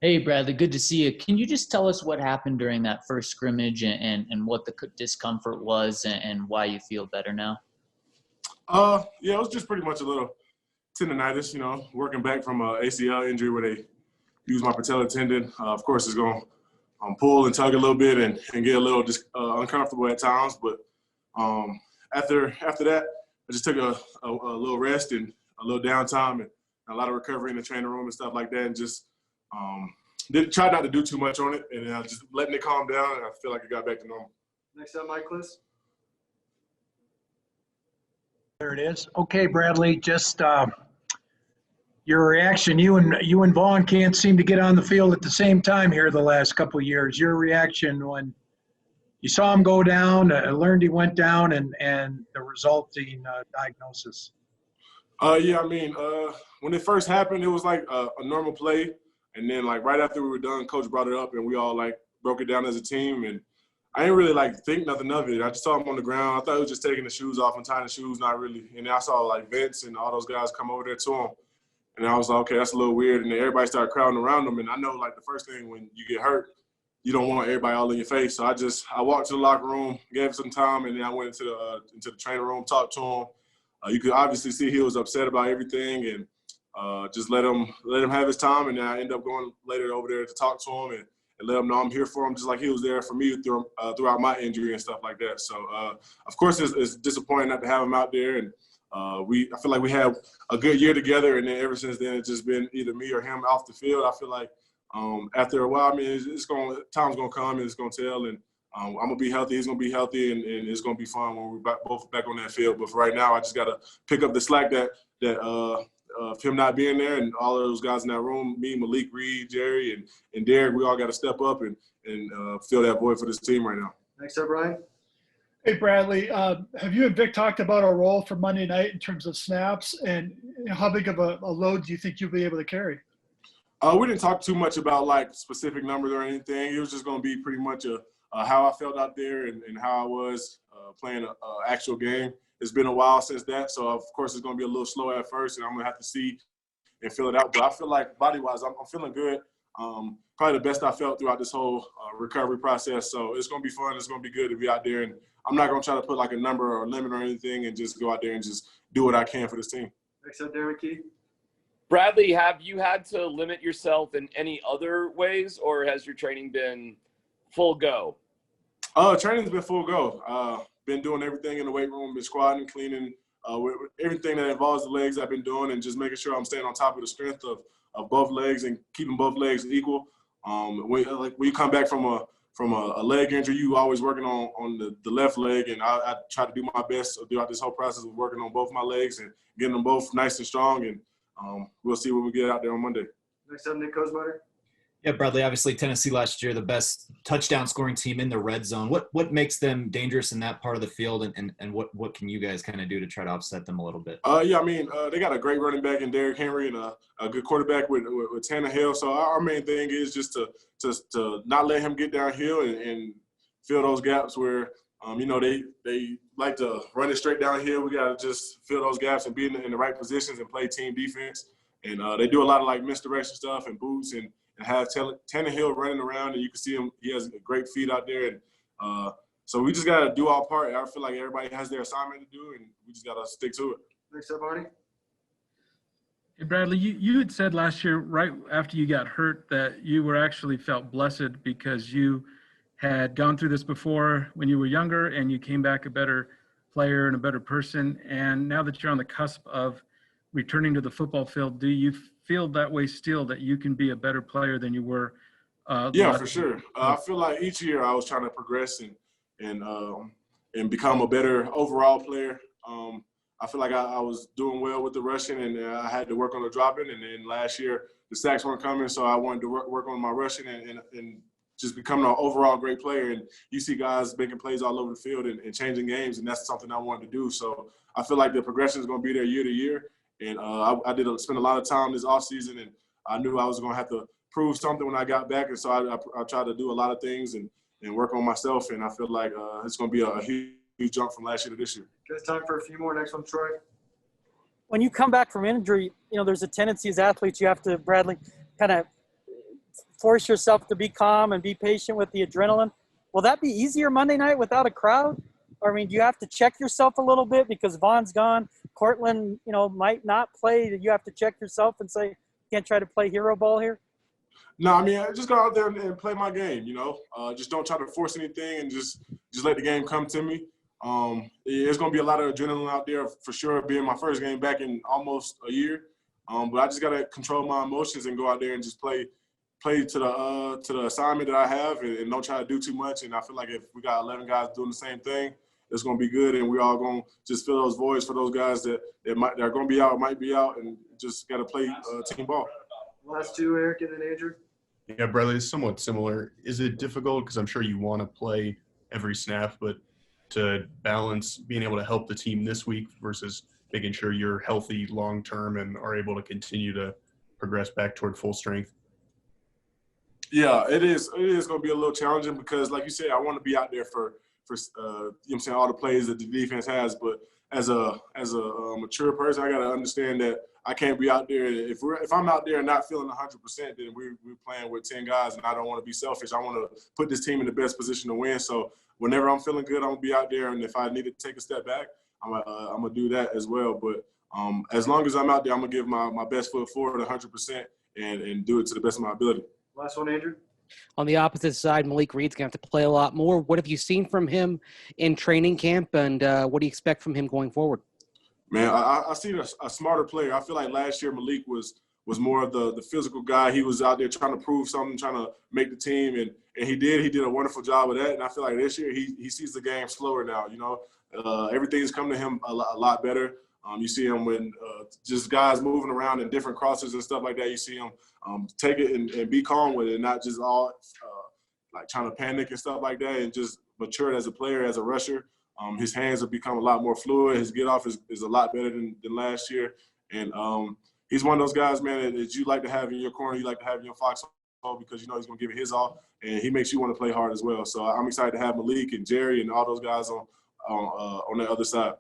Hey, Bradley, good to see you. Can you just tell us what happened during that first scrimmage and what the discomfort was and why you feel better now? Yeah, it was just pretty much a little tendonitis, working back from a ACL injury where they used my patella tendon. Of course, it's going to pull and tug a little bit and get a little just uncomfortable at times. But after that, I just took a little rest and a little downtime and a lot of recovery in the training room and stuff like that, and just try not to do too much on it, and just letting it calm down. And I feel like it got back to normal. Next up, Mike Kliss. There it is. Okay, Bradley, just your reaction. You and Vaughn can't seem to get on the field at the same time here the last couple of years. Your reaction when you saw him go down, learned he went down, and the resulting diagnosis. Yeah, when it first happened, it was like a normal play. And then, right after we were done, Coach brought it up, and we all, broke it down as a team. And I didn't really, think nothing of it. I just saw him on the ground. I thought he was just taking the shoes off and tying the shoes, not really. And then I saw, Vince and all those guys come over there to him. And I was like, okay, that's a little weird. And then everybody started crowding around him. And I know, the first thing when you get hurt, you don't want everybody all in your face. So I walked to the locker room, gave him some time, and then I went into the training room, talked to him. You could obviously see he was upset about everything, and just let him have his time. And then I ended up going later over there to talk to him and let him know I'm here for him, just like he was there for me throughout my injury and stuff like that. So, of course, it's disappointing not to have him out there. And I feel like we had a good year together, and then ever since then it's just been either me or him off the field. I feel like after a while, time's gonna come and it's gonna tell, and I'm gonna be healthy. He's gonna be healthy, and it's gonna be fun when we're both back on that field. But for right now, I just gotta pick up the slack that of him not being there, and all of those guys in that room, me, Malik Reed, Jerry, and Derek, we all got to step up and fill that void for this team right now. Next up, Ryan. Hey, Bradley, have you and Vic talked about our role for Monday night in terms of snaps, and how big of a load do you think you'll be able to carry? We didn't talk too much about, specific numbers or anything. It was just going to be pretty much how I felt out there and how I was playing an actual game. It's been a while since that, so of course it's going to be a little slow at first, and I'm going to have to see and feel it out. But I feel like body-wise, I'm feeling good. Probably the best I felt throughout this whole recovery process. So it's going to be fun. It's going to be good to be out there, and I'm not going to try to put a number or a limit or anything, and just go out there and just do what I can for this team. Next up, Darren Key. Bradley, have you had to limit yourself in any other ways, or has your training been full go? Training's been full go. Been doing everything in the weight room, been squatting, cleaning, with everything that involves the legs I've been doing, and just making sure I'm staying on top of the strength of both legs and keeping both legs equal. When you come back from a leg injury, you always working on the left leg, and I try to do my best throughout this whole process of working on both my legs and getting them both nice and strong, and we'll see when we get out there on Monday. Next up, Nick Kosmeyer. Yeah, Bradley, obviously Tennessee last year, the best touchdown scoring team in the red zone. What makes them dangerous in that part of the field, and what can you guys kind of do to try to offset them a little bit? They got a great running back in Derrick Henry and a good quarterback with Tannehill. So our main thing is just to not let him get downhill and fill those gaps where, they like to run it straight downhill. We got to just fill those gaps and be in the right positions and play team defense. And they do a lot of misdirection stuff and boots and have Tannehill running around, and you can see him. He has great feet out there, and so we just got to do our part. I feel like everybody has their assignment to do, and we just got to stick to it. Next up, Arnie. Hey, Bradley, you had said last year, right after you got hurt, that you were actually felt blessed because you had gone through this before when you were younger, and you came back a better player and a better person. And now that you're on the cusp of returning to the football field, do you feel that way still, that you can be a better player than you were? Yeah, for sure. I feel like each year I was trying to progress and become a better overall player. I feel like I was doing well with the rushing, and I had to work on the dropping. And then last year the sacks weren't coming, so I wanted to work on my rushing and just becoming an overall great player. And you see guys making plays all over the field and changing games, and that's something I wanted to do. So I feel like the progression is going to be there year to year. And I did spend a lot of time this offseason, and I knew I was going to have to prove something when I got back. And so I tried to do a lot of things and work on myself. And I feel like it's going to be a huge jump from last year to this year. Good time for a few more. Next one, Troy. When you come back from injury, there's a tendency as athletes you have to, Bradley, kind of force yourself to be calm and be patient with the adrenaline. Will that be easier Monday night without a crowd? Or, I mean, do you have to check yourself a little bit because Vaughn's gone? Cortland, might not play. Do you have to check yourself and say, can't try to play hero ball here? No, I mean, I just go out there and play my game, Just don't try to force anything and just let the game come to me. There's going to be a lot of adrenaline out there for sure, being my first game back in almost a year. But I just got to control my emotions and go out there and just play to the assignment that I have and don't try to do too much. And I feel like if we got 11 guys doing the same thing, it's going to be good. And we're all going to just fill those voids for those guys that are going to be out, might be out, and just got to play team ball. Last two, Eric and then Andrew. Yeah, Bradley, it's somewhat similar. Is it difficult, because I'm sure you want to play every snap, but to balance being able to help the team this week versus making sure you're healthy long-term and are able to continue to progress back toward full strength? Yeah, it is. It is going to be a little challenging because, like you said, I want to be out there for all the plays that the defense has. But as a mature person, I got to understand that I can't be out there. If I'm out there and not feeling 100%, then we're playing with 10 guys, and I don't want to be selfish. I want to put this team in the best position to win. So whenever I'm feeling good, I'm gonna be out there, and if I need to take a step back, I'm gonna do that as well. But as long as I'm out there, I'm gonna give my best foot forward 100% and do it to the best of my ability. Last one, Andrew. On the opposite side, Malik Reed's going to have to play a lot more. What have you seen from him in training camp, and what do you expect from him going forward? Man, I see a smarter player. I feel like last year Malik was more of the physical guy. He was out there trying to prove something, trying to make the team, and he did. He did a wonderful job of that. And I feel like this year he sees the game slower now. Everything's come to him a lot better. You see him when just guys moving around in different crosses and stuff like that. You see him take it and be calm with it, and not just all like trying to panic and stuff like that, and just matured as a player, as a rusher. His hands have become a lot more fluid. His get off is a lot better than last year. And he's one of those guys, man, that you like to have in your corner. You like to have in your foxhole because you know he's going to give it his all, and he makes you want to play hard as well. So I'm excited to have Malik and Jerry and all those guys on the other side.